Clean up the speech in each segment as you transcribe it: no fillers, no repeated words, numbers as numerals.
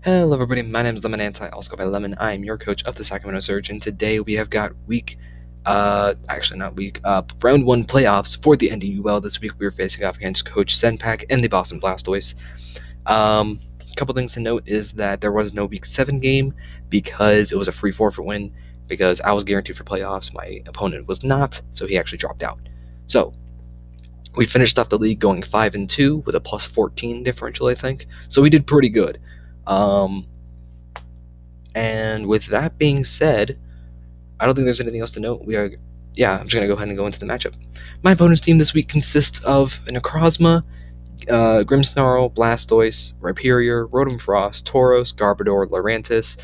Hello everybody, my name is Lemon Anti, also go by Lemon. I am your coach of the Sacramento Surge, and today we have got round 1 playoffs for the NDUL. This week we are facing off against Coach Senpak and the Boston Blastoise. A couple things to note is that there was no Week 7 game because it was a free forfeit win, because I was guaranteed for playoffs, my opponent was not, so he actually dropped out. So, we finished off the league going 5-2 with a plus 14 differential, I think. So we did pretty good. And with that being said, I don't think there's anything else to note. I'm just going to go ahead and go into the matchup. My opponent's team this week consists of Necrozma, Grimmsnarl, Blastoise, Rhyperior, Rotom Frost, Tauros, Garbodor, Lurantis,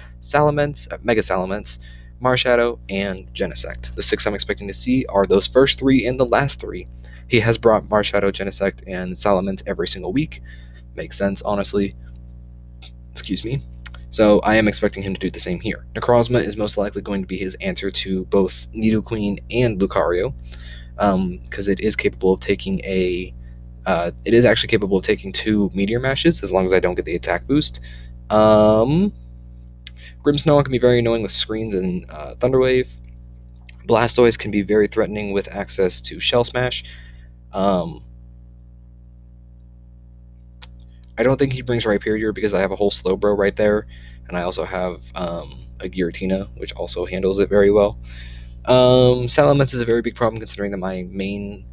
Mega Salamence, Marshadow, and Genesect. The 6 I'm expecting to see are those first 3 and the last 3. He has brought Marshadow, Genesect, and Salamence every single week. Makes sense, honestly. Excuse me. So I am expecting him to do the same here. Necrozma is most likely going to be his answer to both Nidoqueen and Lucario, because it is capable of taking actually capable of taking 2 Meteor Mashes as long as I don't get the attack boost. Grimmsnarl can be very annoying with screens and Thunder Wave. Blastoise can be very threatening with access to Shell Smash. I don't think he brings Rhyperior because I have a whole Slowbro right there, and I also have a Giratina, which also handles it very well. Salamence is a very big problem considering that my main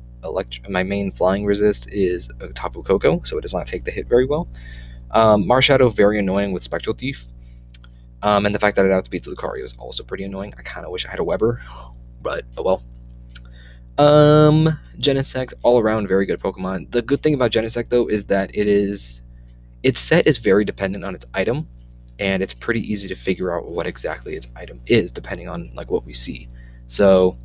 flying resist is a Tapu Koko, so it does not take the hit very well. Marshadow, very annoying with Spectral Thief. And the fact that it outspeeds Lucario is also pretty annoying. I kind of wish I had a Weber, but oh well. Genesect, all around very good Pokemon. The good thing about Genesect, though, is that its set is very dependent on its item, and it's pretty easy to figure out what exactly its item is depending on what we see. So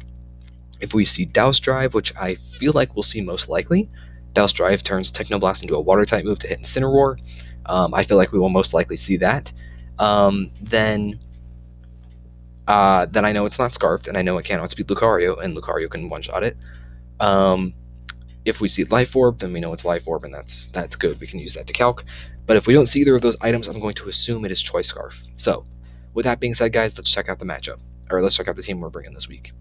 if we see Douse Drive, which I feel like we'll see most likely, Douse Drive turns Technoblast into a water type move to hit Incineroar. I feel like we will most likely see that. Then I know it's not Scarfed, and I know it can't outspeed Lucario, and Lucario can one-shot it. If we see Life Orb, then we know it's Life Orb, and that's good. We can use that to calc. But if we don't see either of those items, I'm going to assume it is Choice Scarf. So, with that being said, guys, let's check out the matchup. Or let's check out the team we're bringing this week.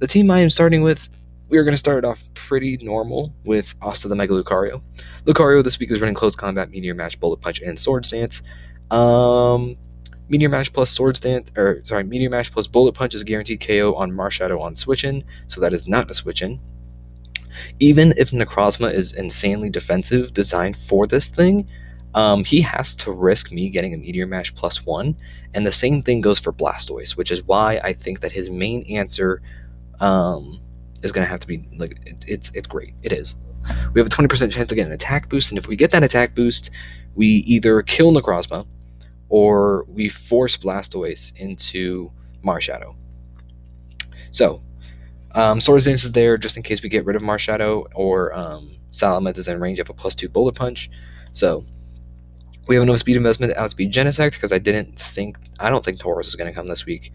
The team I am starting with, we are going to start off pretty normal with Asta the Mega Lucario. Lucario this week is running Close Combat, Meteor Mash, Bullet Punch, and Swords Dance. Meteor Mash plus Meteor Mash plus Bullet Punch is guaranteed KO on Marshadow on Switch-In, so that is not a Switch-In. Even if Necrozma is insanely defensive, designed for this thing, he has to risk me getting a Meteor Mash +1, and the same thing goes for Blastoise, which is why I think that his main answer is going to have to be, it's great. It is. We have a 20% chance to get an attack boost, and if we get that attack boost, we either kill Necrozma, or we force Blastoise into Marshadow. So, Swords Dance is there just in case we get rid of Marshadow, or Salamence is in range of a +2 Bullet Punch. So we have enough speed investment to outspeed Genesect, because I don't think Tauros is going to come this week.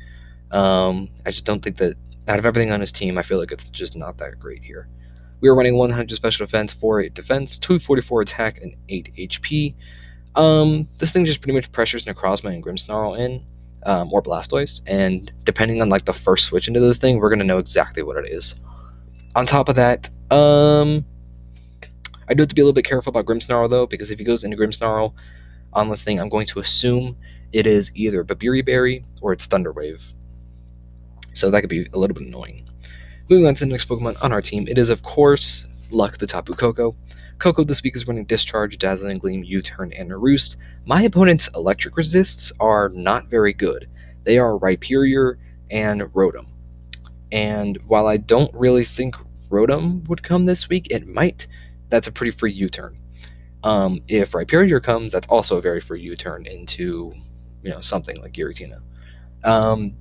I just don't think that, out of everything on his team, I feel like it's just not that great here. We are running 100 special defense, 408 defense, 244 attack, and 8 HP. This thing just pretty much pressures Necrozma and Grimmsnarl in, or Blastoise, and depending on the first switch into this thing, we're going to know exactly what it is. On top of that, I do have to be a little bit careful about Grimmsnarl, though, because if he goes into Grimmsnarl on this thing, I'm going to assume it is either Babiri Berry or it's Thunder Wave. So that could be a little bit annoying. Moving on to the next Pokemon on our team, it is, of course, Luck the Tapu Koko. Koko this week is running Discharge, Dazzling Gleam, U-Turn, and Roost. My opponent's electric resists are not very good. They are Rhyperior and Rotom. And while I don't really think Rotom would come this week, it might. That's a pretty free U-Turn. If Rhyperior comes, that's also a very free U-Turn into, something like Giratina.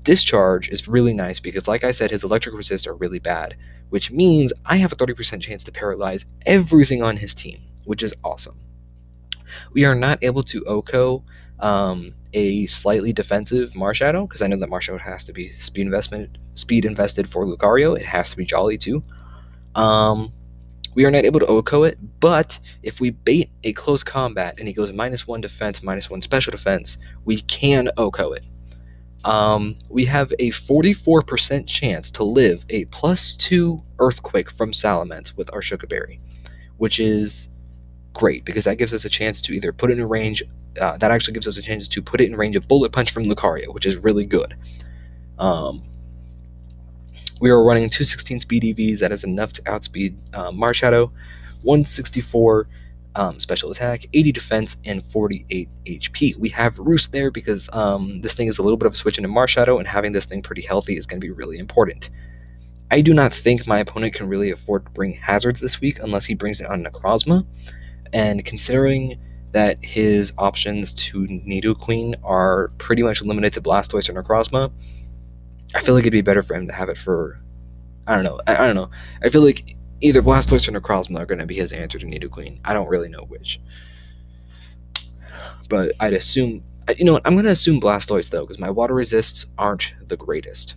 Discharge is really nice because, like I said, his electric resists are really bad, which means I have a 30% chance to paralyze everything on his team, which is awesome. We are not able to OHKO a slightly defensive Marshadow, because I know that Marshadow has to be speed invested for Lucario. It has to be Jolly too. We are not able to OHKO it, but if we bait a close combat and he goes -1 defense, -1 special defense, we can OHKO it. We have a 44% chance to live a +2 earthquake from Salamence with our Sugarberry, which is great because that gives us a chance to either put it in range. That actually gives us a chance to put it in range of Bullet Punch from Lucario, which is really good. We are running 216 speed EVs. That is enough to outspeed Marshadow. 164 special attack, 80 defense, and 48 HP. We have Roost there because this thing is a little bit of a switch into Marshadow, and having this thing pretty healthy is going to be really important. I do not think my opponent can really afford to bring Hazards this week unless he brings it on Necrozma, and considering that his options to Nidoqueen are pretty much limited to Blastoise or Necrozma, I feel like it'd be better for him to have it for, I don't know. I don't know. I feel like either Blastoise or Necrozma are going to be his answer to Nidoqueen. I don't really know which. But I'd assume, you know what, I'm going to assume Blastoise though, because my water resists aren't the greatest.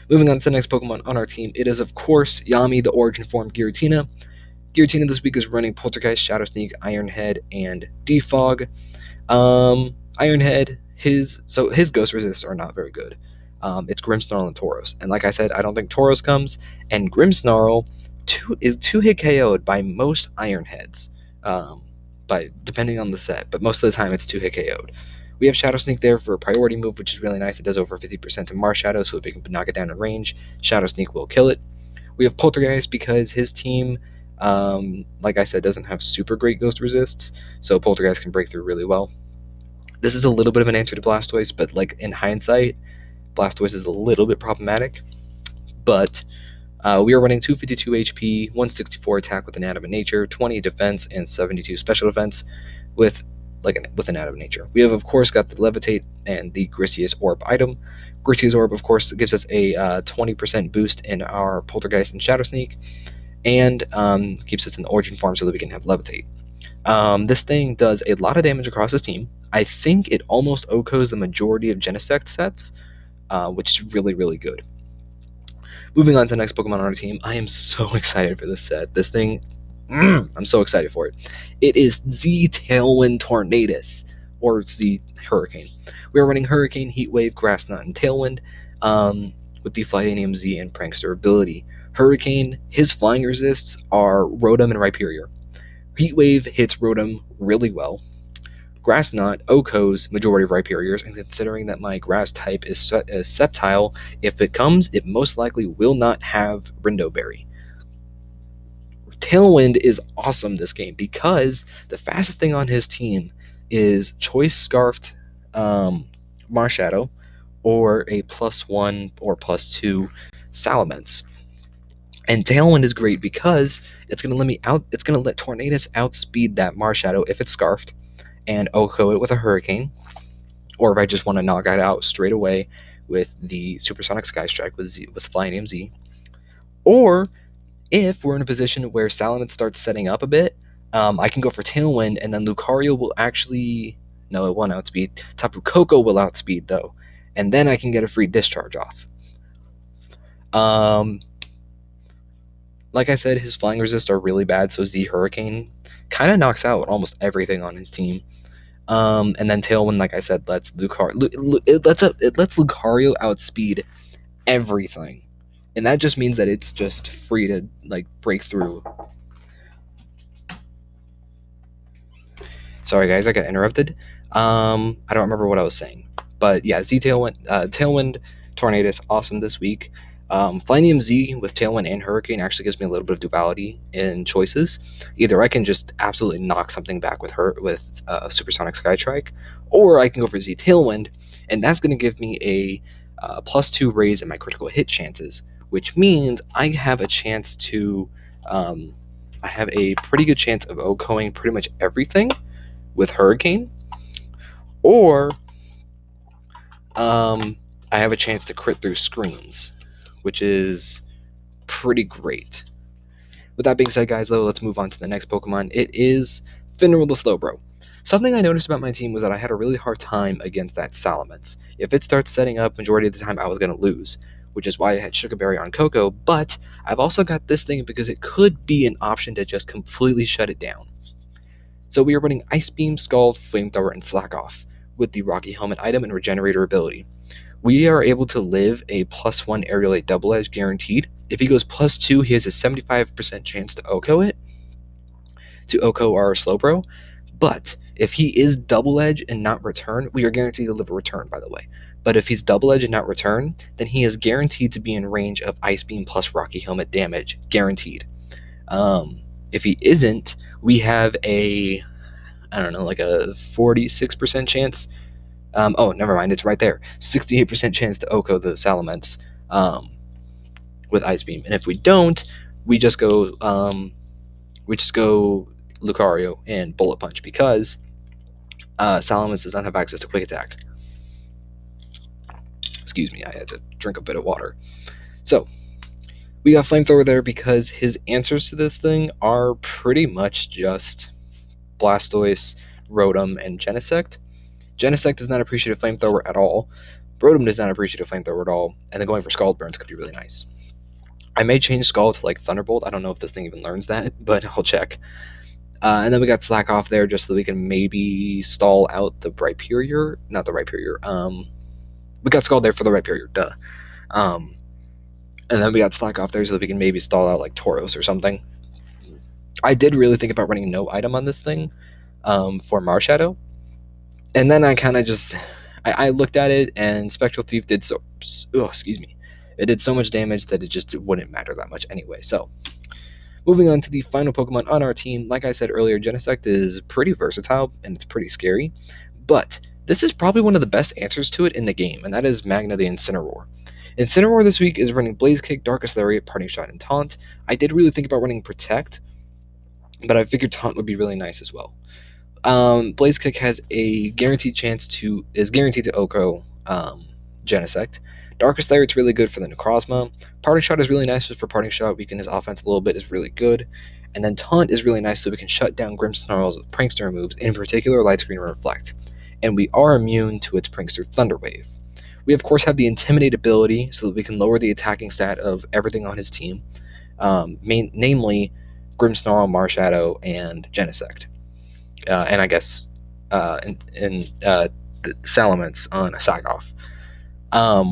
Moving on to the next Pokemon on our team, it is of course Yami, the Origin Form Giratina. Giratina this week is running Poltergeist, Shadow Sneak, Iron Head, and Defog. Iron Head, his Ghost Resists are not very good. It's Grimmsnarl and Tauros. And like I said, I don't think Tauros comes, and Grimmsnarl is 2-hit KO'd by most Iron Heads, depending on the set, but most of the time it's 2-hit KO'd. We have Shadow Sneak there for a priority move, which is really nice. It does over 50% to Marshadow, so if we can knock it down in range, Shadow Sneak will kill it. We have Poltergeist because his team, like I said, doesn't have super great Ghost Resists, so Poltergeist can break through really well. This is a little bit of an answer to Blastoise, but like in hindsight, Blastoise is a little bit problematic. But we are running 252 HP, 164 attack with Anatomy Nature, 20 defense, and 72 special defense with Anatomy Nature. We have, of course, got the Levitate and the Grisius Orb item. Grisius Orb, of course, gives us a 20% boost in our Poltergeist and Shadow Sneak, and keeps us in the Origin form so that we can have Levitate. This thing does a lot of damage across his team. I think it almost OHKOs the majority of Genesect sets, which is really, really good. Moving on to the next Pokemon on our team, I am so excited for this set. This thing, I'm so excited for it. It is Z Tailwind Tornadus, or Z Hurricane. We are running Hurricane, Heat Wave, Grass Knot, and Tailwind with the Flyanium Z and Prankster ability. Hurricane, his flying resists are Rotom and Rhyperior. Heat Wave hits Rotom really well. Grass Knot OHKOs majority of Rhyperiors, and considering that my grass type is Sceptile, if it comes, it most likely will not have Rindoberry. Tailwind is awesome this game because the fastest thing on his team is Choice Scarfed Marshadow or a +1 or +2 Salamence. And Tailwind is great because it's going to let Tornadus outspeed that Marshadow if it's Scarfed, and OHKO it with a Hurricane, or if I just want to knock it out straight away with the Supersonic Sky Strike with Flying Z, or if we're in a position where Salamence starts setting up a bit, I can go for Tailwind, and then Lucario will actually, no, it won't outspeed. Tapu Koko will outspeed though, and then I can get a free discharge off. Like I said, his flying resists are really bad, so Z Hurricane kind of knocks out almost everything on his team. And then Tailwind, like I said, lets Lucario outspeed everything, and that just means that it's just free to like break through. Sorry guys, I got interrupted. I don't remember what I was saying, but yeah, Tailwind Tornadus, awesome this week. Flying Z with Tailwind and Hurricane actually gives me a little bit of duality in choices. Either I can just absolutely knock something back with Supersonic Sky Strike, or I can go for Z Tailwind, and that's going to give me a +2 raise in my critical hit chances, which means I have a chance to, I have a pretty good chance of OHKOing pretty much everything with Hurricane, or I have a chance to crit through screens, which is pretty great. With that being said, guys, though, let's move on to the next Pokemon. It is Finral the Slowbro. Something I noticed about my team was that I had a really hard time against that Salamence. If it starts setting up, majority of the time I was going to lose. which is why I had Sugar Berry on Coco, but I've also got this thing because it could be an option to just completely shut it down. So we are running Ice Beam, Scald, Flamethrower, and Slack Off with the Rocky Helmet item and Regenerator ability. We are able to live a +1 Aerial 8 Double Edge guaranteed. If he goes +2, he has a 75% chance to OHKO it, to OHKO our Slowbro. But if he is Double Edge and not return, we are guaranteed to live a return, by the way. But if he's Double Edge and not return, then he is guaranteed to be in range of Ice Beam plus Rocky Helmet damage, guaranteed. If he isn't, we have a, I don't know, like a 46% chance. Oh, never mind, it's right there. 68% chance to OHKO the Salamence with Ice Beam. And if we don't, we just go Lucario and Bullet Punch because Salamence does not have access to Quick Attack. Excuse me, I had to drink a bit of water. So, we got Flamethrower there because his answers to this thing are pretty much just Blastoise, Rotom, and Genesect. Genesect does not appreciate a Flamethrower at all. Rotom does not appreciate a Flamethrower at all. And then going for Scald Burns could be really nice. I may change Scald to like Thunderbolt. I don't know if this thing even learns that, but I'll check. And then we got Slack Off there just so we can maybe stall out the Rhyperior. Not the Rhyperior. We got Scald there for the Rhyperior, duh. And then we got Slack Off there so that we can maybe stall out like Tauros or something. I did really think about running no item on this thing for Marshadow. And then I kind of just, I looked at it and Spectral Thief did so, excuse me. It did so much damage that it just wouldn't matter that much anyway. So, moving on to the final Pokemon on our team. Like I said earlier, Genesect is pretty versatile and it's pretty scary. But this is probably one of the best answers to it in the game, and that is Magna the Incineroar. Incineroar this week is running Blaze Kick, Darkest Lariat, Parting Shot, and Taunt. I did really think about running Protect, but I figured Taunt would be really nice as well. Blaze Kick has a guaranteed guaranteed to OHKO Genesect. Darkest Lariat's really good for the Necrozma. Parting Shot is really nice just for Parting Shot. Weaken his offense a little bit is really good. And then Taunt is really nice so we can shut down Grimmsnarl's Prankster moves, in particular Light Screen and Reflect. And we are immune to its Prankster Thunder Wave. We of course have the Intimidate ability so that we can lower the attacking stat of everything on his team, namely Grimmsnarl, Marshadow, and Genesect. And I guess the Salamence on a Sagoff.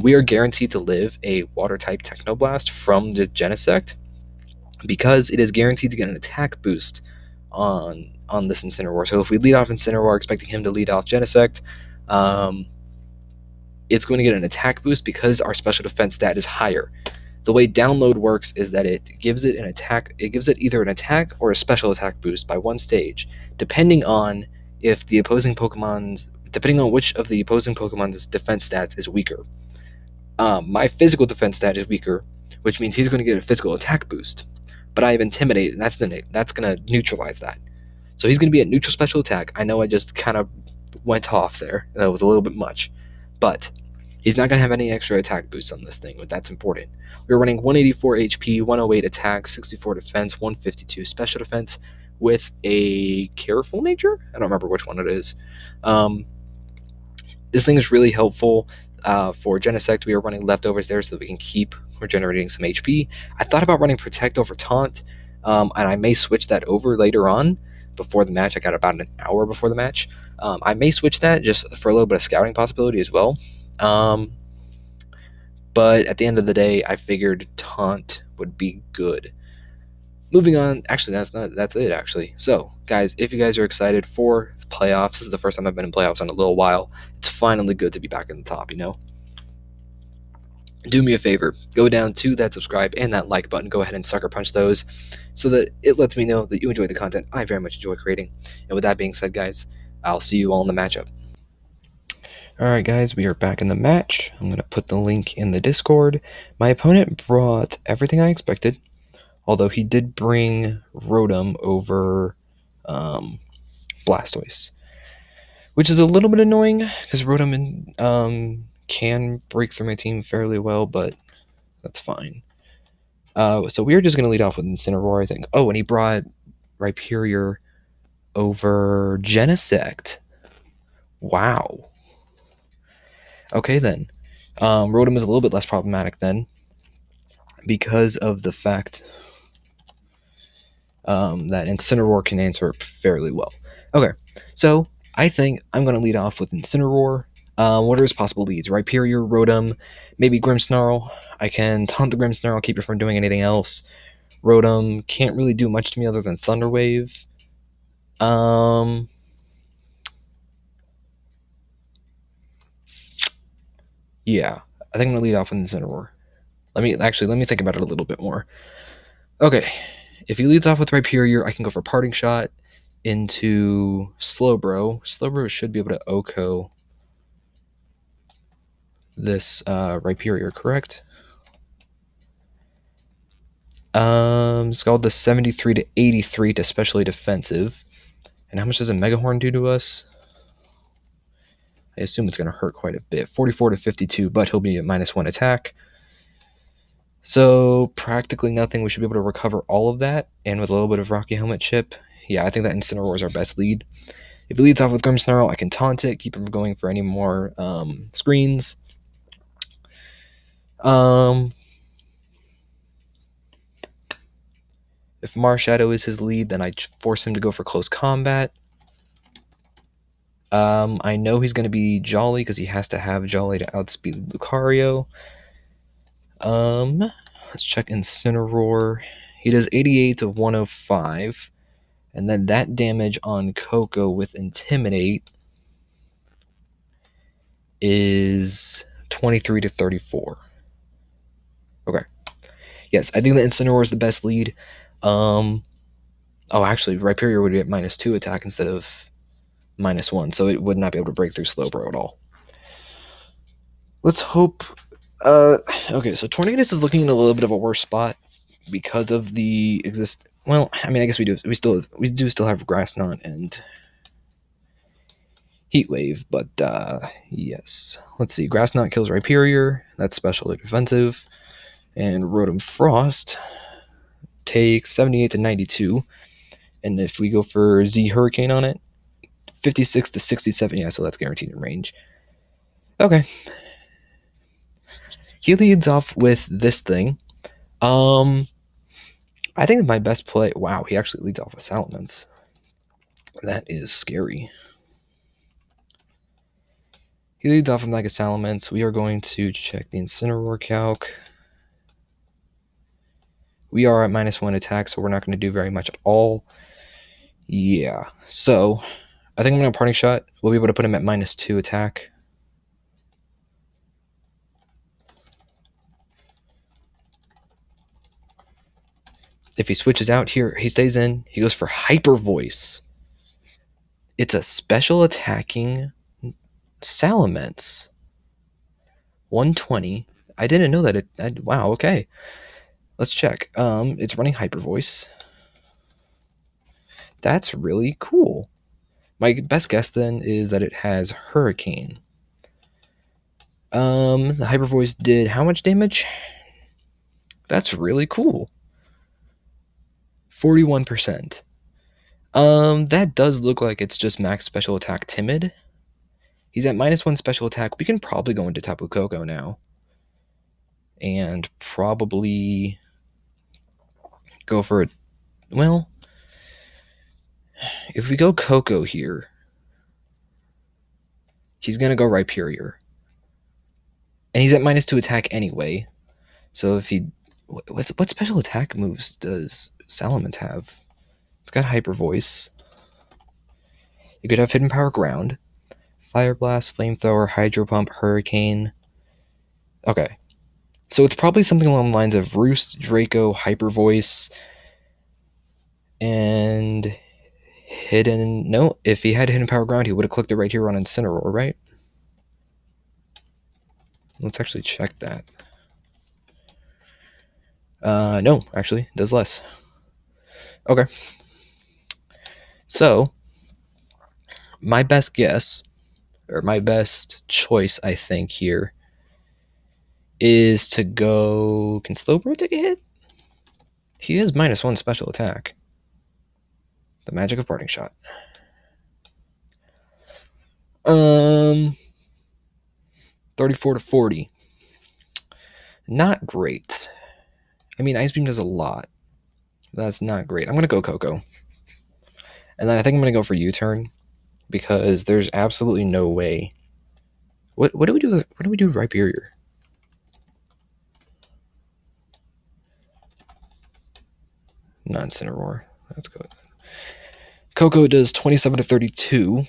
We are guaranteed to live a Water-type Technoblast from the Genesect because it is guaranteed to get an attack boost on this Incineroar. So if we lead off Incineroar expecting him to lead off Genesect, it's going to get an attack boost because our special defense stat is higher. The way download works is that it gives it either an attack or a special attack boost by one stage, depending on which of the opposing Pokemon's defense stats is weaker. My physical defense stat is weaker, which means he's going to get a physical attack boost. But I have Intimidate, and that's going to neutralize that. So he's going to be at neutral special attack. I know I just kind of went off there. That was a little bit much. But he's not going to have any extra attack boosts on this thing, but that's important. We're running 184 HP, 108 attack, 64 defense, 152 special defense with a Careful Nature? I don't remember which one it is. This thing is really helpful for Genesect. We are running Leftovers there so that we can keep regenerating some HP. I thought about running Protect over Taunt, and I may switch that over later on before the match. I got about an hour before the match. I may switch that just for a little bit of scouting possibility as well. But at the end of the day, I figured Taunt would be good. Moving on, actually, that's it, actually. So, guys, if you guys are excited for the playoffs, this is the first time I've been in playoffs in a little while. It's finally good to be back in the top, you know? Do me a favor, go down to that subscribe and that like button. Go ahead and sucker punch those so that it lets me know that you enjoy the content I very much enjoy creating. And with that being said, guys, I'll see you all in the matchup. Alright guys, we are back in the match. I'm going to put the link in the Discord. My opponent brought everything I expected, although he did bring Rotom over Blastoise, which is a little bit annoying because Rotom can break through my team fairly well, but that's fine. So we are just going to lead off with Incineroar, I think. Oh, and he brought Rhyperior over Genesect. Wow. Okay, then. Rotom is a little bit less problematic then, because of the fact that Incineroar can answer fairly well. Okay, so I think I'm going to lead off with Incineroar. What are his possible leads? Rhyperior, Rotom, maybe Grimmsnarl. I can taunt the Grimmsnarl, keep it from doing anything else. Rotom can't really do much to me other than Thunder Wave. Yeah, I think I'm gonna lead off with Incineroar. Let me think about it a little bit more. Okay, if he leads off with Rhyperior, I can go for Parting Shot into Slowbro. Slowbro should be able to OHKO this Rhyperior, correct? Scald the 73 to 83 to specially defensive. And how much does a Megahorn do to us? I assume it's going to hurt quite a bit. 44 to 52, but he'll be at -1 attack. So practically nothing. We should be able to recover all of that. And with a little bit of Rocky Helmet chip, yeah, I think that Incineroar is our best lead. If he leads off with Grimmsnarl, I can taunt it, keep him from going for any more screens. If Marshadow is his lead, then I force him to go for close combat. I know he's going to be Jolly because he has to have Jolly to outspeed Lucario. Let's check Incineroar. He does 88 to 105. And then that damage on Coco with Intimidate is 23 to 34. Okay. Yes, I think the Incineroar is the best lead. Oh, actually, Rhyperior would be at -2 attack instead of -1, so it would not be able to break through Slowbro at all. Let's hope. Okay, so Tornadus is looking in a little bit of a worse spot because of the Well, I mean, I guess we do. We do still have Grass Knot and Heat Wave, but yes. Let's see. Grass Knot kills Rhyperior. That's specially defensive, and Rotom Frost takes 78 to 92. And if we go for Z Hurricane on it, 56 to 67. Yeah, so that's guaranteed in range. Okay. He leads off with this thing. I think my best play. Wow, he actually leads off with Salamence. That is scary. He leads off with Mega Salamence. We are going to check the Incineroar calc. We are at -1 attack, so we're not going to do very much at all. Yeah, so I think I'm going to Parting Shot. We'll be able to put him at -2 attack. If he switches out here, he stays in. He goes for Hyper Voice. It's a special attacking Salamence. 120. I didn't know that. Wow, okay. Let's check. It's running Hyper Voice. That's really cool. My best guess then is that it has Hurricane. The Hyper Voice did how much damage? That's really cool. 41%. That does look like it's just max special attack timid. He's at -1 special attack. We can probably go into Tapu Koko now. And probably go for it. Well, if we go Koko here, he's going to go Rhyperior. And he's at -2 attack anyway. So if he... What special attack moves does Salamence have? It's got Hyper Voice. You could have Hidden Power Ground, Fire Blast, Flamethrower, Hydro Pump, Hurricane. Okay. So it's probably something along the lines of Roost, Draco, Hyper Voice, and Hidden... No, if he had Hidden Power Ground, he would have clicked it right here on Incineroar, right? Let's actually check that. No, actually, it does less. Okay. So, my best guess, or my best choice, I think, here, is to go... Can Slowbro take a hit? He is -1 special attack. The magic of Parting Shot. 34 to 40. Not great. I mean, Ice Beam does a lot. That's not great. I'm going to go Coco. And then I think I'm going to go for U-turn because there's absolutely no way. What do we do? What do we do with Rhyperior? Not Incineroar. Let's go. Coco does 27 to 32.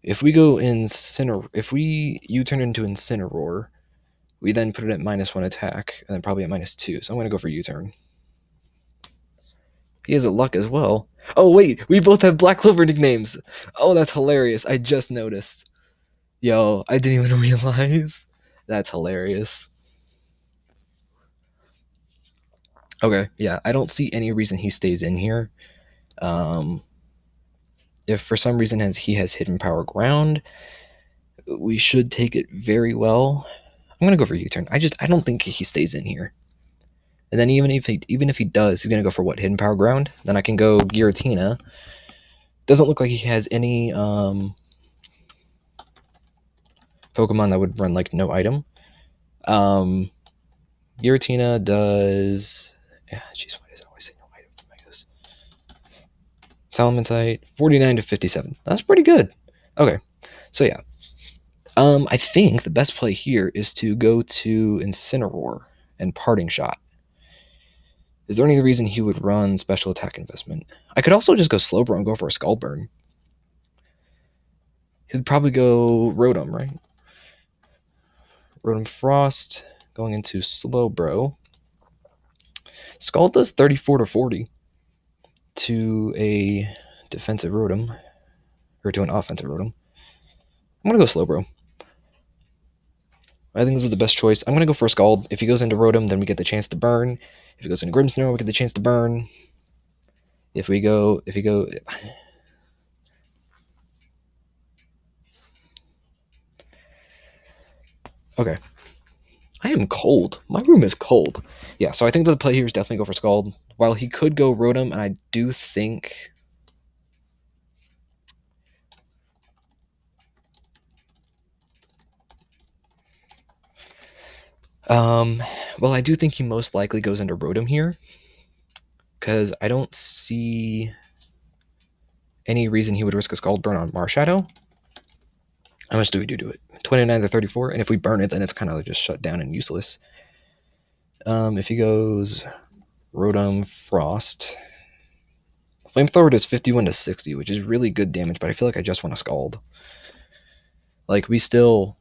If we go if we U-turn into Incineroar, we then put it at -1 attack, and then probably at -2. So I'm going to go for U-turn. He has a luck as well. Oh, wait, we both have Black Clover nicknames. Oh, that's hilarious. I just noticed. Yo, I didn't even realize. That's hilarious. Okay, yeah, I don't see any reason he stays in here. If for some reason he has Hidden Power Ground, we should take it very well. I'm gonna go for U-turn. I don't think he stays in here. And then even if he does, he's gonna go for what, Hidden Power Ground? Then I can go Giratina. Doesn't look like he has any Pokemon that would run like no item. Giratina does. Yeah, jeez, why does it always say no item? I guess. Salamence 49 to 57. That's pretty good. Okay, so yeah. I think the best play here is to go to Incineroar and Parting Shot. Is there any reason he would run Special Attack Investment? I could also just go Slowbro and go for a Scald Burn. He'd probably go Rotom, right? Rotom Frost going into Slowbro. Scald does 34 to 40 to a defensive Rotom, or to an offensive Rotom. I'm going to go Slowbro. I think this is the best choice. I'm going to go for a Scald. If he goes into Rotom, then we get the chance to burn. If he goes into Grimmsnarl, we get the chance to burn. If he go... Okay. I am cold. My room is cold. Yeah, so I think the play here is definitely go for Scald. While he could go Rotom, and I do think... well, I do think he most likely goes into Rotom here, because I don't see any reason he would risk a Scald Burn on Marshadow. How much do we do to it? 29 to 34, and if we burn it, then it's kind of just shut down and useless. If he goes Rotom Frost, Flamethrower does 51 to 60, which is really good damage, but I feel like I just want to Scald. Like, we still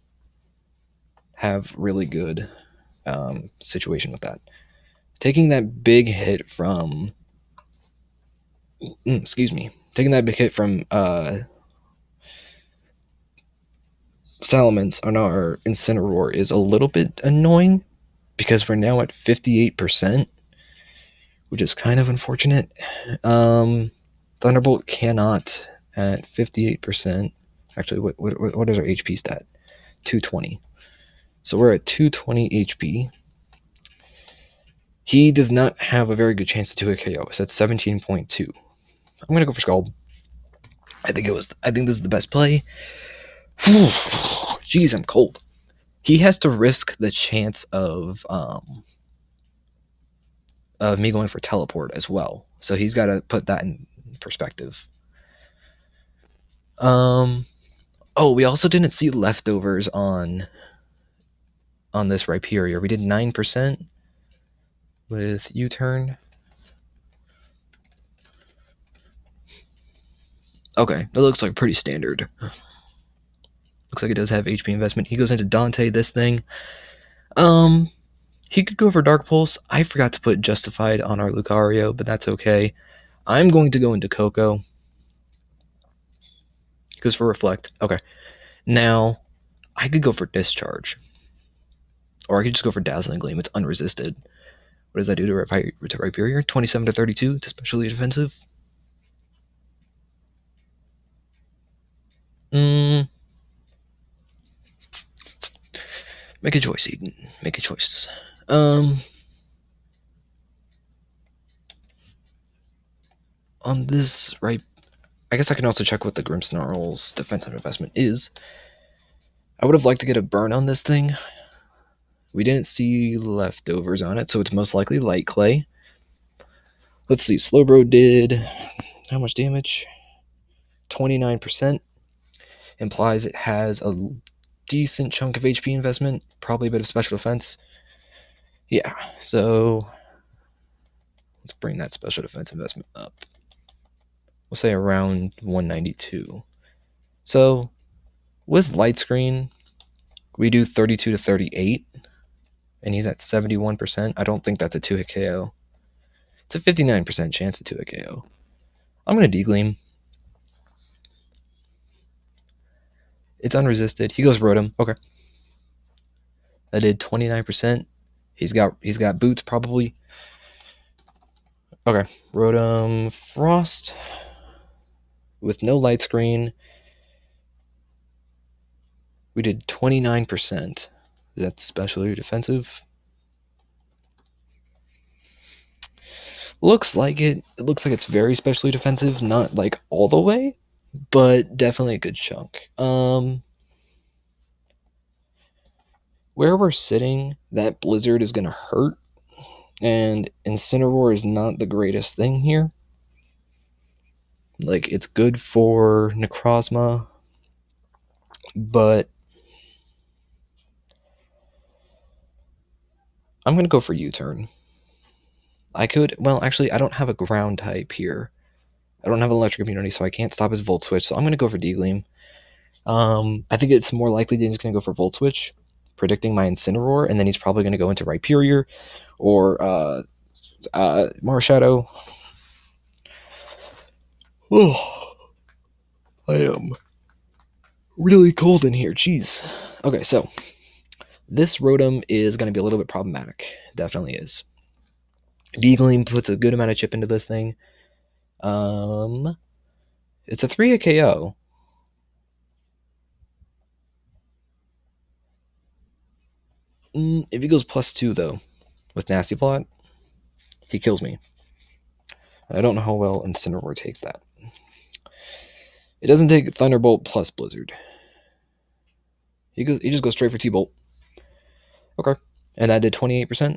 have really good situation with that. Taking that big hit from... excuse me. Taking that big hit from Salamence on our Incineroar is a little bit annoying, because we're now at 58%, which is kind of unfortunate. Thunderbolt cannot at 58%. Actually, what is our HP stat? 220. So we're at 220 HP. He does not have a very good chance to do a KO. So that's 17.2. I'm gonna go for Scald. I think this is the best play. Jeez, I'm cold. He has to risk the chance of me going for Teleport as well. So he's got to put that in perspective. Oh, we also didn't see leftovers on this Rhyperior. We did 9% with U-turn. Okay, that looks like pretty standard. Looks like it does have HP investment. He goes into Dante, this thing. He could go for Dark Pulse. I forgot to put Justified on our Lucario, but that's okay. I'm going to go into Coco. He goes for Reflect. Okay. Now, I could go for Discharge. Or I could just go for Dazzling Gleam. It's unresisted. What does that do to Rhyperior? 27 to 32 to specially defensive. Make a choice, Eden. Make a choice. On this, right? I guess I can also check what the Grimmsnarl's defensive investment is. I would have liked to get a burn on this thing, We didn't see leftovers on it, so it's most likely light clay. Let's see, Slowbro did how much damage? 29%. Implies it has a decent chunk of HP investment, probably a bit of special defense. Yeah, so let's bring that special defense investment up. We'll say around 192. So with light screen, we do 32 to 38, and he's at 71%. I don't think that's a 2-hit KO. It's a 59% chance of 2-hit KO. I'm going to degleam. It's unresisted. He goes Rotom. Okay. That did 29%. He's got boots probably. Okay. Rotom Frost with no light screen. We did 29%. Is that special or defensive? Looks like it. It looks like it's very specially defensive, not like all the way, but definitely a good chunk. Where we're sitting, that Blizzard is gonna hurt, and Incineroar is not the greatest thing here. Like, it's good for Necrozma, but I'm gonna go for U-turn. I could, well, actually, I don't have a ground type here. I don't have an electric immunity, so I can't stop his Volt Switch, so I'm gonna go for Degleam. I think it's more likely that he's gonna go for Volt Switch, predicting my Incineroar, and then he's probably gonna go into Rhyperior or Marshadow. Oh, I am really cold in here. Jeez. Okay, so this Rotom is going to be a little bit problematic. Definitely is. Degleam puts a good amount of chip into this thing. It's a 3-hit KO. If he goes +2 though, with Nasty Plot, he kills me. And I don't know how well Incineroar takes that. It doesn't take Thunderbolt plus Blizzard. He just goes straight for T-Bolt. Okay. And that did 28%.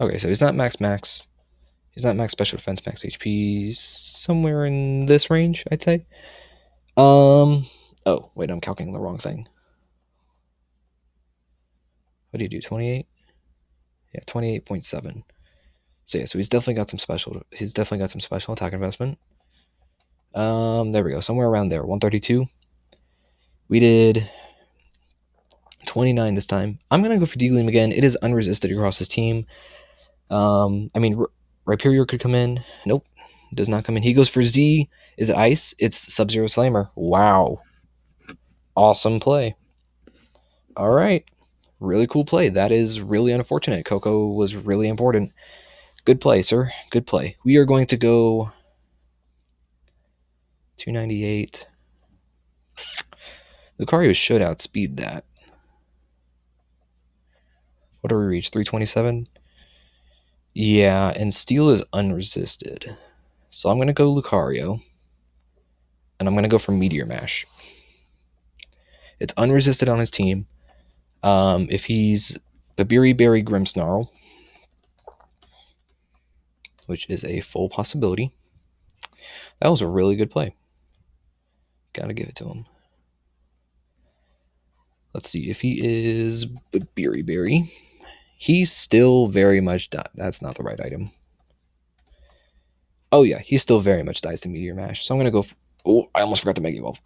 Okay, so he's not max. He's not max special defense, max HP. He's somewhere in this range, I'd say. Oh, wait, I'm calculating the wrong thing. What do you do, 28? Yeah, 28.7. So yeah, so he's definitely got some special attack investment. There we go, somewhere around there, 132. We did 29 this time. I'm gonna go for Degleam again. It is unresisted across his team. I mean, Rhyperior could come in. Nope, does not come in. He goes for Z. Is it Ice? It's Sub-Zero Slammer. Wow. Awesome play. All right. Really cool play. That is really unfortunate. Coco was really important. Good play, sir. Good play. We are going to go 298. Lucario should outspeed that. What do we reach? 327? Yeah, and Steel is unresisted. So I'm going to go Lucario. And I'm going to go for Meteor Mash. It's unresisted on his team. If he's Babiri Berry Grimmsnarl, which is a full possibility, that was a really good play. Gotta give it to him. Let's see if he is Babiri Berry. He's still very much that's not the right item. Oh yeah, he still very much dies to Meteor Mash. So I'm gonna go. Oh, I almost forgot the Mega Evolve.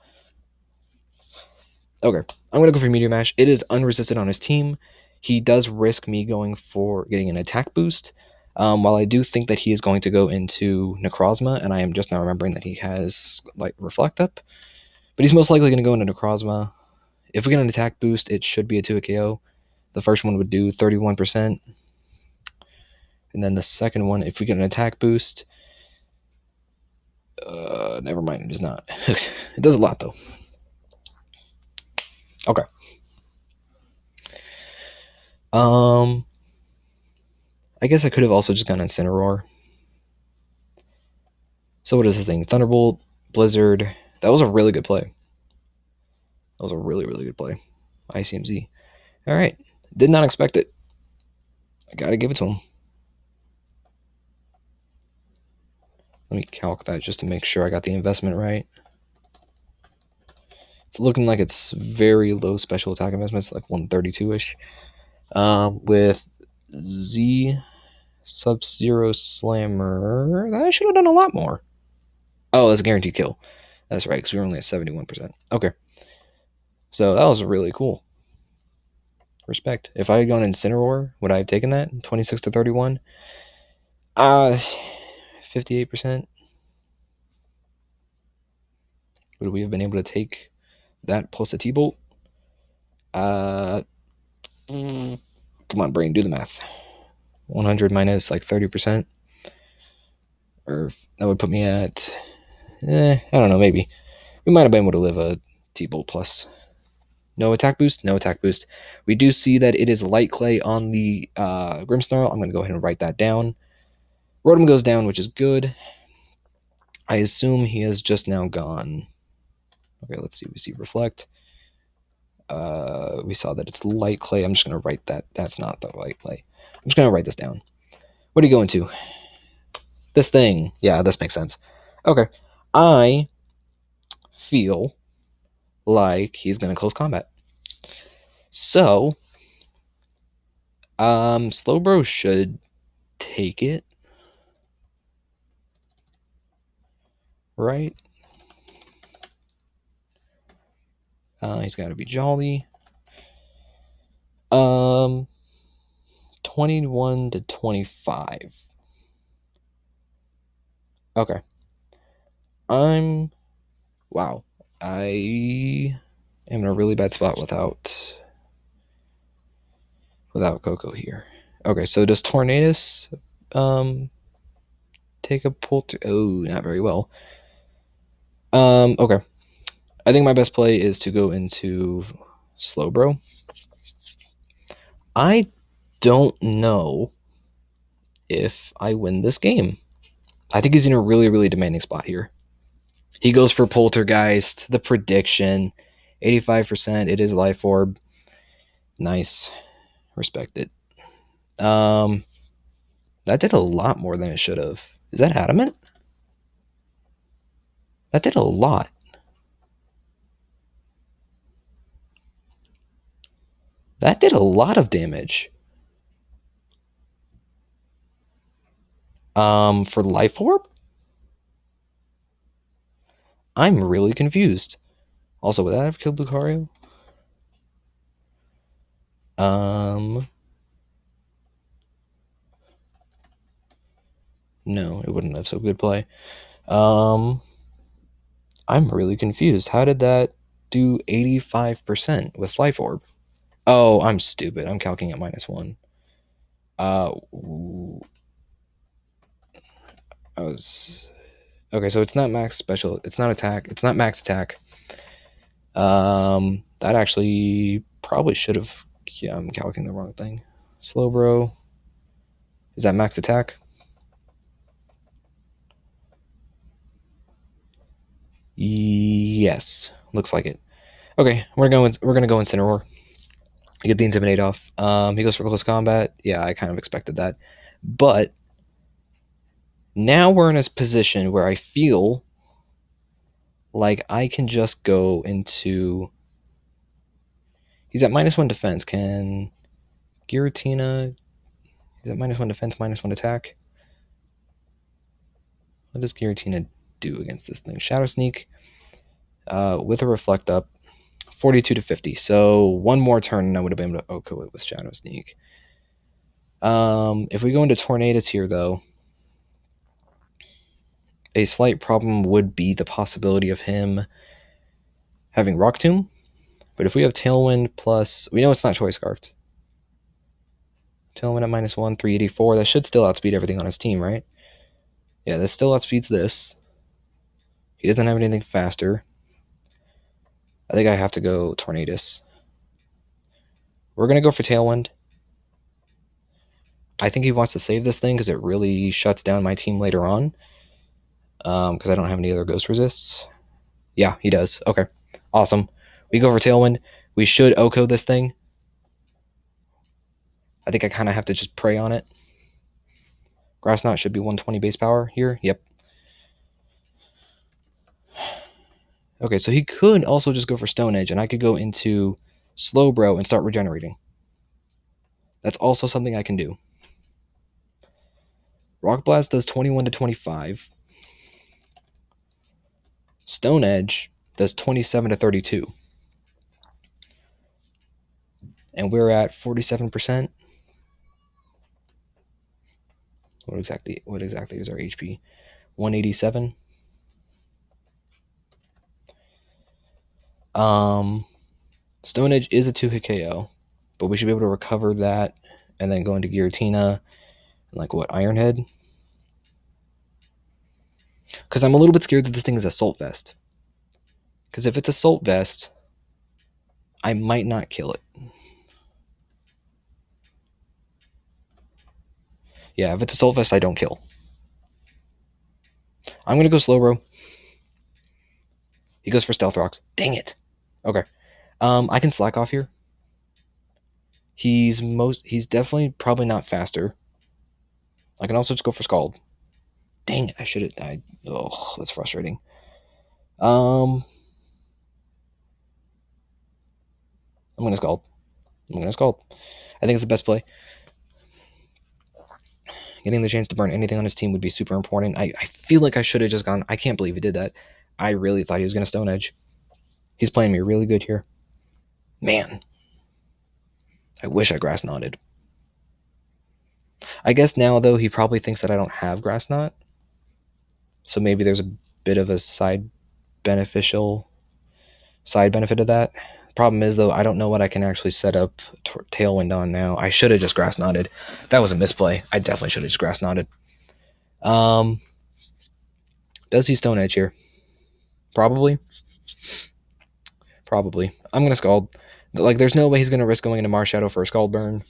Okay, I'm gonna go for Meteor Mash. It is unresisted on his team. He does risk me going for getting an attack boost. While I do think that he is going to go into Necrozma, and I am just now remembering that he has like Reflect Up, but he's most likely going to go into Necrozma. If we get an attack boost, it should be a 2-hit KO. The first one would do 31%. And then the second one, if we get an attack boost, never mind, it does not. It does a lot, though. Okay. I guess I could have also just gone Incineroar. So what is this thing? Thunderbolt, Blizzard, That was a really good play. That was a really, really good play. ICMZ. All right. Did not expect it. I got to give it to him. Let me calc that just to make sure I got the investment right. It's looking like it's very low special attack investments, like 132-ish. With Z Sub-Zero Slammer, I should have done a lot more. Oh, that's a guaranteed kill. That's right, because we were only at 71%. Okay. So that was really cool. Respect. If I had gone Incineroar, would I have taken that? 26 to 31? 58%. Would we have been able to take that plus a T-Bolt? Come on, brain, do the math. 100 minus like 30%. Or that would put me at, I don't know, maybe. We might have been able to live a T-Bolt plus. No attack boost, no attack boost. We do see that it is light clay on the Grimmsnarl. I'm going to go ahead and write that down. Rotom goes down, which is good. I assume he has just now gone. Okay, let's see. We see Reflect. We saw that it's light clay. I'm just going to write that. That's not the light clay. I'm just going to write this down. What are you going to? This thing. Yeah, this makes sense. Okay. I feel like he's going to close combat. So, Slowbro should take it. Right? He's got to be jolly. 21 to 25. Okay. Wow. I am in a really bad spot without Coco here. Okay, so does Tornadus take a pull to... Oh, not very well. Okay. I think my best play is to go into Slowbro. I don't know if I win this game. I think he's in a really, really demanding spot here. He goes for Poltergeist, the prediction, 85%. It is Life Orb. Nice. Respect it. That did a lot more than it should have. Is that Adamant? That did a lot. That did a lot of damage. For Life Orb? I'm really confused. Also, would that have killed Lucario? No, it wouldn't have. So good play. I'm really confused. How did that do 85% with Life Orb? Oh, I'm stupid. I'm calculating at -1. I was... Okay, so it's not max special. It's not attack. It's not max attack. That actually probably should have... Yeah, I'm calculating the wrong thing. Slowbro. Is that max attack? Yes, looks like it. Okay, we're gonna go Incineroar. Get the Intimidate off. He goes for close combat. Yeah, I kind of expected that. But now we're in a position where I feel like I can just go into... He's at -1 defense. Can Giratina... He's at -1 defense, -1 attack. What does Giratina do against this thing? Shadow Sneak with a Reflect Up. 42 to 50. So one more turn and I would have been able to OHKO it with Shadow Sneak. If we go into Tornadus here, though, a slight problem would be the possibility of him having Rock Tomb. But if we have Tailwind plus... We know it's not Choice Scarfed. Tailwind at -1, 384. That should still outspeed everything on his team, right? Yeah, this still outspeeds this. He doesn't have anything faster. I think I have to go Tornadus. We're going to go for Tailwind. I think he wants to save this thing because it really shuts down my team later on. Because I don't have any other Ghost Resists. Yeah, he does. Okay. Awesome. We go for Tailwind. We should Oko this thing. I think I kind of have to just pray on it. Grass Knot should be 120 base power here. Yep. Okay, so he could also just go for Stone Edge, and I could go into Slowbro and start regenerating. That's also something I can do. Rock Blast does 21 to 25. Stone Edge does 27 to 32. And we're at 47%. What exactly is our HP? 187. Stone Edge is a 2-hit KO, but we should be able to recover that and then go into Giratina and like what, Ironhead? Because I'm a little bit scared that this thing is Assault Vest. Because if it's Assault Vest, I might not kill it. Yeah, if it's Assault Vest, I don't kill. I'm going to go Slowbro. He goes for Stealth Rocks. Dang it. Okay. I can slack off here. He's definitely probably not faster. I can also just go for Scald. Dang it, I should have died. Oh, that's frustrating. I'm gonna Scald. I think it's the best play. Getting the chance to burn anything on his team would be super important. I feel like I should have just gone. I can't believe he did that. I really thought he was gonna Stone Edge. He's playing me really good here. Man. I wish I Grass Knotted. I guess now, though, he probably thinks that I don't have Grass Knot. So maybe there's a bit of a side benefit of that. Problem is, though, I don't know what I can actually set up Tailwind on now. I should have just Grass Knotted. That was a misplay. I definitely should have just Grass Knotted. Does he Stone Edge here? Probably. I'm going to Scald. Like, there's no way he's going to risk going into Marshadow for a Scald Burn.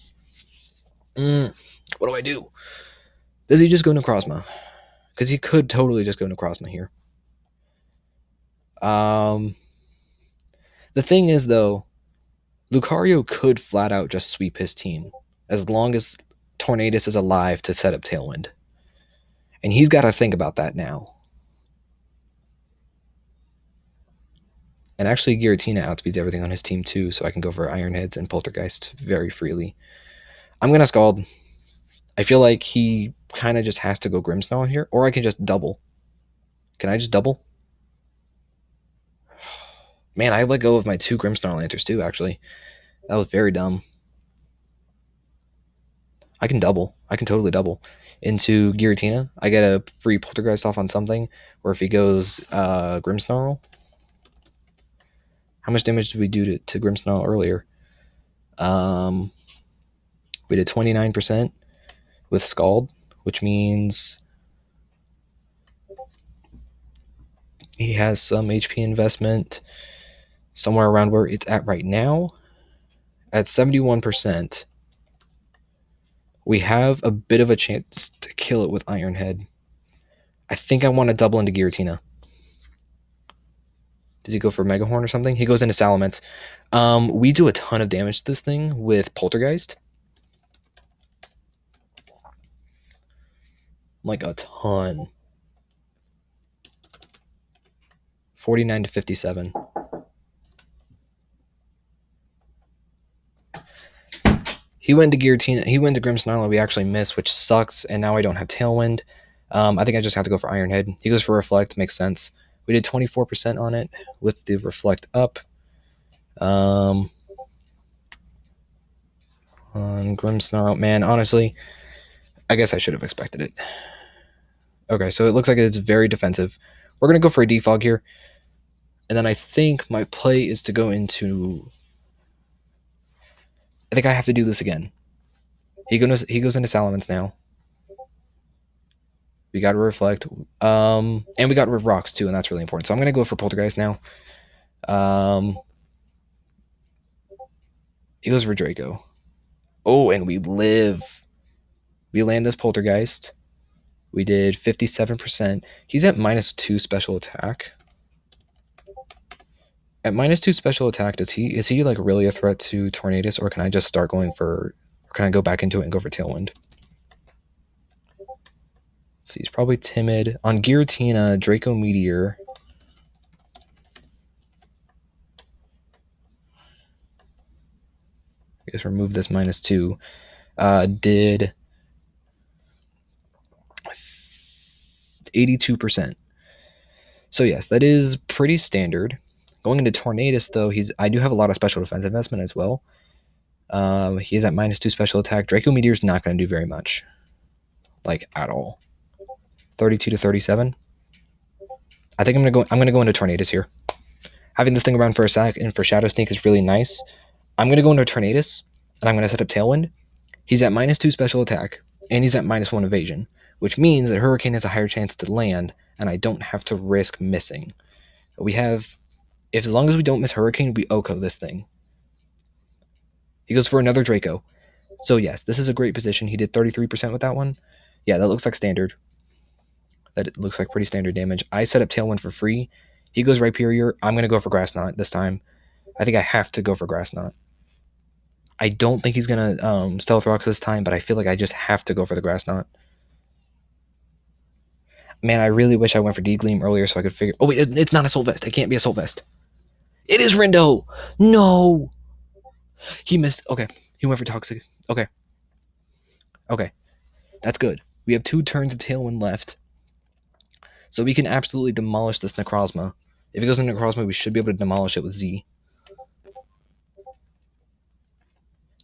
What do I do? Does he just go Necrozma? Because he could totally just go Necrozma here. The thing is, though, Lucario could flat out just sweep his team as long as Tornadus is alive to set up Tailwind. And he's got to think about that now. And actually, Giratina outspeeds everything on his team too, so I can go for Ironheads and Poltergeist very freely. I'm going to Scald. I feel like he kind of just has to go Grimmsnarl here, or I can just double. Can I just double? Man, I let go of my 2 Grimmsnarl Answers too, actually. That was very dumb. I can double. I can totally double. Into Giratina, I get a free Poltergeist off on something, or if he goes Grimmsnarl. How much damage did we do to Grimmsnarl earlier? We did 29% with Scald, which means he has some HP investment somewhere around where it's at right now. At 71%, we have a bit of a chance to kill it with Ironhead. I think I want to double into Giratina. Does he go for Megahorn or something? He goes into Salamence. We do a ton of damage to this thing with Poltergeist. Like a ton. 49 to 57. He went to Giratina. He went to Grimmsnarl. We actually missed, which sucks. And now I don't have Tailwind. I think I just have to go for Ironhead. He goes for Reflect. Makes sense. We did 24% on it with the Reflect up. On Grimmsnarl, man, honestly, I guess I should have expected it. Okay, so it looks like it's very defensive. We're going to go for a Defog here. And then I think my play is to go into... I think I have to do this again. He goes into Salamence now. We got to Reflect. And we got Riv Rocks too, and that's really important. So I'm going to go for Poltergeist now. He goes for Draco. Oh, and we live. We land this Poltergeist. We did 57%. He's at -2 special attack. At -2 special attack, is he like really a threat to Tornadus, or can I just start going for, or can I go back into it and go for Tailwind? Let's see, he's probably timid. On Giratina, Draco Meteor. I guess remove this -2. Did 82%. So yes, that is pretty standard. Going into Tornadus, though, I do have a lot of special defense investment as well. He is at -2 special attack. Draco Meteor's not going to do very much, like at all. 32 to 37. I think I'm gonna go into Tornadus here. Having this thing around for a sec and for Shadow Sneak is really nice. I'm gonna go into Tornadus and I'm gonna set up Tailwind. He's at -2 special attack and he's at -1 evasion, which means that Hurricane has a higher chance to land, and I don't have to risk missing. We have, if as long as we don't miss Hurricane, we Oko this thing. He goes for another Draco. So yes, this is a great position. He did 33% with that one. Yeah, that looks like standard. That it looks like pretty standard damage. I set up Tailwind for free. He goes Rhyperior. I'm going to go for Grass Knot this time. I think I have to go for Grass Knot. I don't think he's going to Stealth Rocks this time, but I feel like I just have to go for the Grass Knot. Man, I really wish I went for D-Gleam earlier so I could figure... Oh, wait, it's not Assault Vest. It can't be Assault Vest. It is Rindo! No! He missed... Okay, he went for Toxic. Okay. Okay, that's good. We have 2 turns of Tailwind left. So we can absolutely demolish this Necrozma. If it goes into Necrozma, we should be able to demolish it with Z.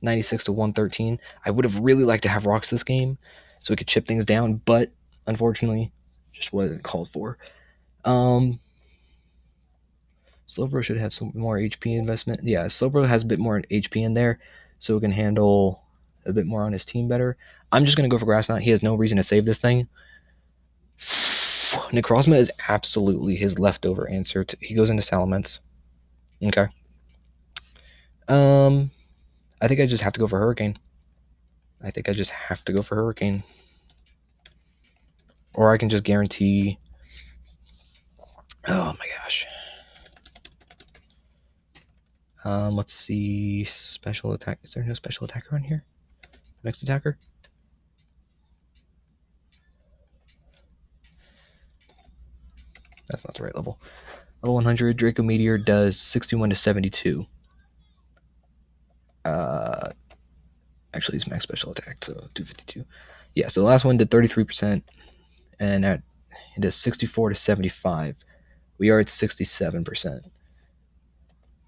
96 to 113. I would have really liked to have rocks this game so we could chip things down, but unfortunately, just wasn't called for. Slowbro should have some more HP investment. Yeah, Slowbro has a bit more HP in there, so we can handle a bit more on his team better. I'm just going to go for Grass Knot. He has no reason to save this thing. Necrozma is absolutely his leftover answer. He goes into Salamence. Okay. I think I just have to go for Hurricane. Or I can just guarantee... Oh my gosh. Let's see. Special attack. Is there no special attacker on here? Next attacker? That's not the right level. Level 100, Draco Meteor does 61 to 72. Actually, it's max special attack, so 252. Yeah, so the last one did 33%, and it does 64 to 75. We are at 67%.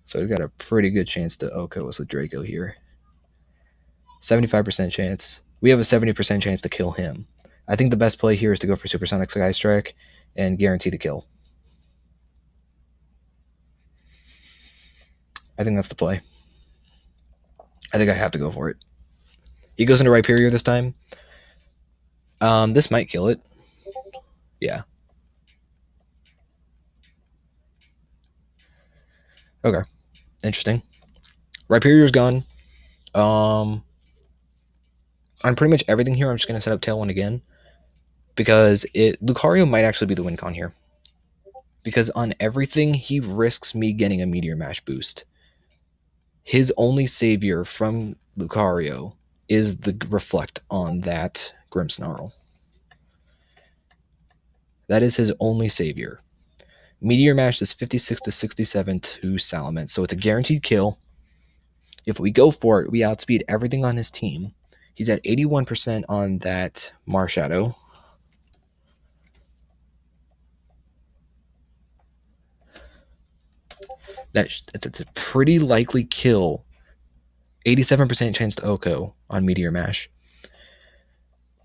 So we've got a pretty good chance to Oko us with Draco here. 75% chance. We have a 70% chance to kill him. I think the best play here is to go for Supersonic Sky Strike and guarantee the kill. I think that's the play. I think I have to go for it. He goes into Rhyperior this time. This might kill it. Yeah. Okay. Interesting. Rhyperior's gone. On pretty much everything here, I'm just going to set up Tailwind again. Because Lucario might actually be the win con here. Because on everything, he risks me getting a Meteor Mash boost. His only savior from Lucario is the Reflect on that Grimmsnarl. That is his only savior. Meteor Mash is 56 to 67 to Salamence, so it's a guaranteed kill. If we go for it, we outspeed everything on his team. He's at 81% on that Marshadow. That's a pretty likely kill. 87% chance to Oko on Meteor Mash.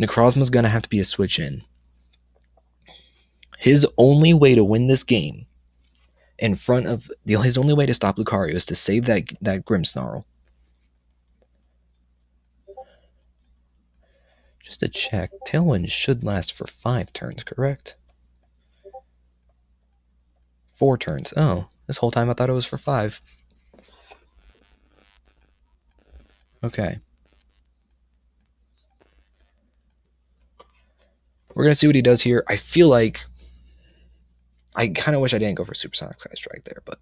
Necrozma's going to have to be a switch in. His only way to win this game in front of his only way to stop Lucario is to save that Grimmsnarl. Just to check, Tailwind should last for 5 turns, correct? 4 turns. Oh, this whole time I thought it was for 5. Okay. We're going to see what he does here. I feel like I kind of wish I didn't go for Supersonic Sky Strike there, but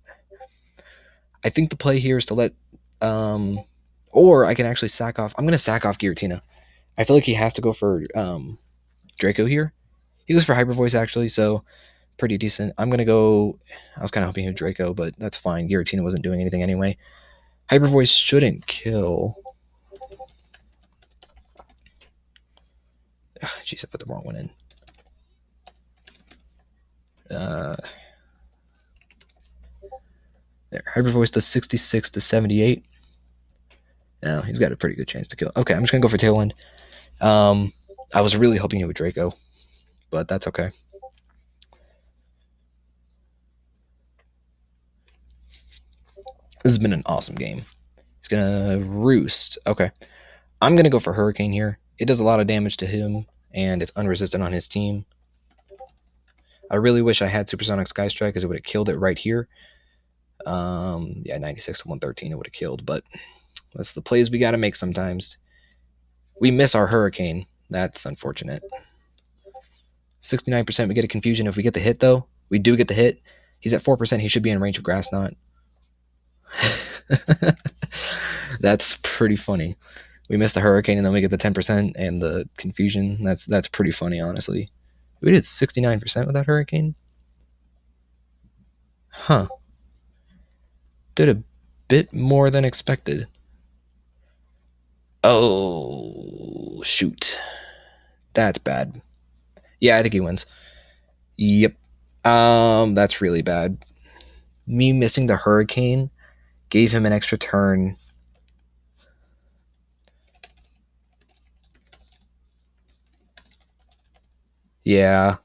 I think the play here is to let, or I can actually sack off. I'm gonna sack off Giratina. I feel like he has to go for Draco here. He goes for Hyper Voice actually, so pretty decent. I'm gonna go. I was kind of hoping he would Draco, but that's fine. Giratina wasn't doing anything anyway. Hyper Voice shouldn't kill. Jeez, I put the wrong one in. There, Hyper Voice does 66 to 78. Now he's got a pretty good chance to kill. Okay, I'm just gonna go for Tailwind. I was really hoping he would Draco, but that's okay. This has been an awesome game. He's gonna Roost. Okay, I'm gonna go for Hurricane here. It does a lot of damage to him, and it's unresistant on his team. I really wish I had Supersonic Sky Strike because it would have killed it right here. Yeah, 96 to 113 it would have killed, but that's the plays we got to make sometimes. We miss our Hurricane. That's unfortunate. 69% we get a Confusion. If we get the hit, though, we do get the hit. He's at 4%. He should be in range of Grass Knot. That's pretty funny. We miss the Hurricane, and then we get the 10% and the Confusion. That's pretty funny, honestly. We did 69% with that Hurricane? Huh. Did a bit more than expected. Oh, shoot. That's bad. Yeah, I think he wins. Yep. That's really bad. Me missing the Hurricane gave him an extra turn. Yeah.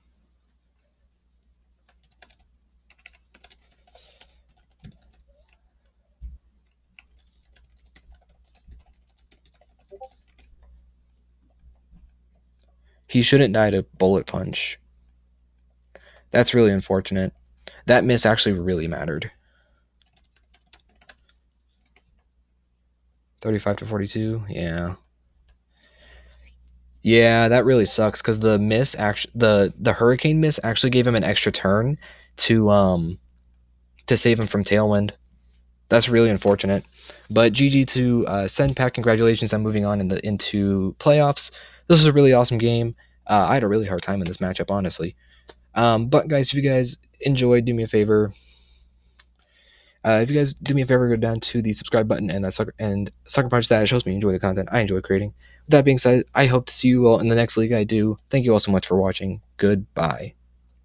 He shouldn't die to Bullet Punch. That's really unfortunate. That miss actually really mattered. 35 to 42. Yeah. Yeah, that really sucks because the miss actually the Hurricane miss actually gave him an extra turn to save him from Tailwind. That's really unfortunate. But GG to Senpak. Congratulations on moving on into playoffs. This was a really awesome game. I had a really hard time in this matchup, honestly. But guys, if you guys enjoyed, do me a favor. If you guys do me a favor, go down to the subscribe button and that sucker punch that. It shows me you enjoy the content I enjoy creating. With that being said, I hope to see you all in the next league I do. Thank you all so much for watching. Goodbye.